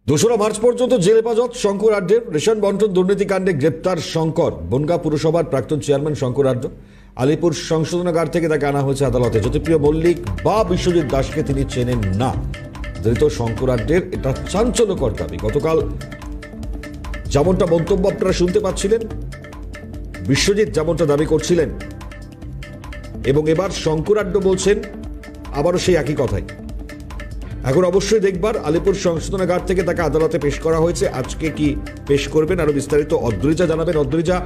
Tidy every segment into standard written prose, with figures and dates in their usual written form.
দোসরা মার্চ পর্যন্ত জেল হেফাজত শঙ্কর আড্ডের। রেশন বন্টন দুর্নীতিকাণ্ডে গ্রেপ্তার শঙ্কর। বনগাঁ পুরসভার প্রাক্তন চেয়ারম্যান শঙ্কর আড্ড। আলিপুর সংশোধনাগার থেকে তাকে আনা হয়েছে আদালতে। জ্যোতিপ্রিয় মল্লিক বা বিশ্বজিৎ দাসকে তিনি চেনেন না। ধৃত শঙ্কর আড্ডের এটা চাঞ্চল্যকর দাবি। গতকাল যেমনটা মন্তব্য আপনারা শুনতে পাচ্ছিলেন, বিশ্বজিৎ যেমনটা দাবি করছিলেন, এবং এবার শঙ্কর আড্ড বলছেন আবারও সেই একই কথাই। এখন অবশ্যই দেখবার আলিপুর সংশোধনাগার থেকে তাকে আদালতে পেশ করা হয়েছে। আজকে কি পেশ করবেন আরো বিস্তারিত অদ্রিজা জানাবেন। অদ্রিজা,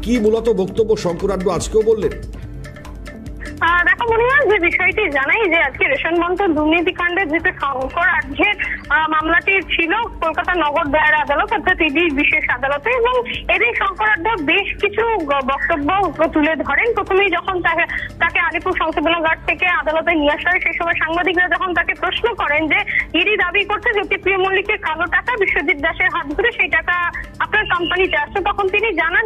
কি মূলত বক্তব্য শঙ্কর আড্ড আজকেও বললেন? দেখো মনে হয় যে বিষয়টি জানাই যে আজকে রেশন বন্টন দুর্নীতিকাণ্ডের যে শঙ্কর আড্ডের মামলাটি ছিল কলকাতা নগর দায়রা আদালত অর্থাৎ ইডি বিশেষ আদালতে, এবং এদিন শঙ্কর আড্ড বেশ কিছু বক্তব্য তুলে ধরেন। প্রথমেই যখন তাকে আলিপুর সংশোধনাগার থেকে আদালতে নিয়ে আসা হয়, সেই সময় সাংবাদিকরা যখন তাকে প্রশ্ন করেন যে ইডি দাবি করছে জ্যোতিপ্রিয় মল্লিকের কালো টাকা বিশ্বজিৎ দাসের হাত ধরে সেই টাকা আপনার কোম্পানিতে আসছে, তখন তিনি জানান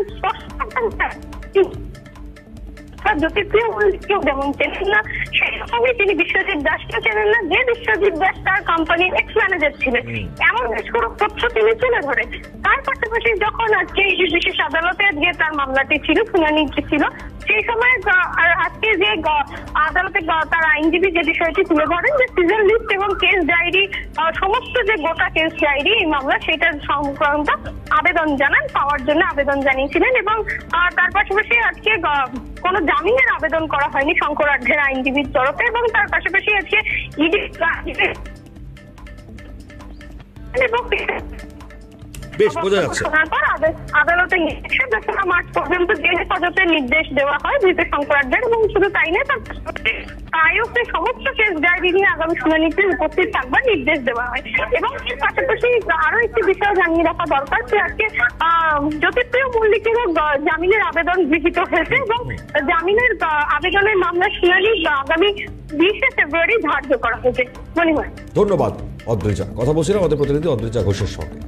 জ্যোতিপ্রিয় মল্লিককেও যেমন চেনেন না, সেই রকমই তিনি বিশ্বজিৎ দাসকে চেনেন না, যে বিশ্বজিৎ দাস তার কোম্পানির এক্স ম্যানেজার ছিলেন। এমন বিস্ফোরক তথ্য তিনি তুলে ধরেন। তার পাশাপাশি যখন আজকে এই বিশেষ আদালতে গিয়ে তার মামলাটি ছিল, শুনানি ছিল, সেই সময় আজকে যে আদালতে তার আইনজীবী যে বিষয়টি তুলে ধরেন যে সিজন লিস্ট এবং কেস ডায়েরি, সমস্ত যে গোটা কেস ডায়েরি এই মামলা সেটার সংক্রান্ত আবেদন জানান, পাওয়ার জন্য আবেদন জানিয়েছিলেন। এবং তার পাশাপাশি আজকে কোনো জামিনের আবেদন করা হয়নি শঙ্কর আড্ডের আইনজীবীর তরফে। এবং তার পাশাপাশি আজকে ইডি আদালতে মার্চ পর্যন্ত জেল হেফাজতের নির্দেশ দেওয়া হয় ধৃত শঙ্কর আড্ডের। এবং শুধু তাই নয়, তার আয়োগের সমস্ত কেস ডায়েরি নিয়ে আগামী শুনানিতে উপস্থিত থাকবার নির্দেশ দেওয়া হয়। এবং এর পাশাপাশি আরো একটি বিষয় জানিয়ে রাখা দরকার যে আজকে জ্যোতিপ্রিয় মল্লিকেরও জামিনের আবেদন গৃহীত হয়েছে এবং জামিনের আবেদনের মামলার শুনানি আগামী 20শে ফেব্রুয়ারি ধার্য করা হয়েছে। মনে হয়। ধন্যবাদ অদ্রিজা। কথা বলছিলাম আমাদের প্রতিনিধি অদ্রিজা ঘোষের সঙ্গে।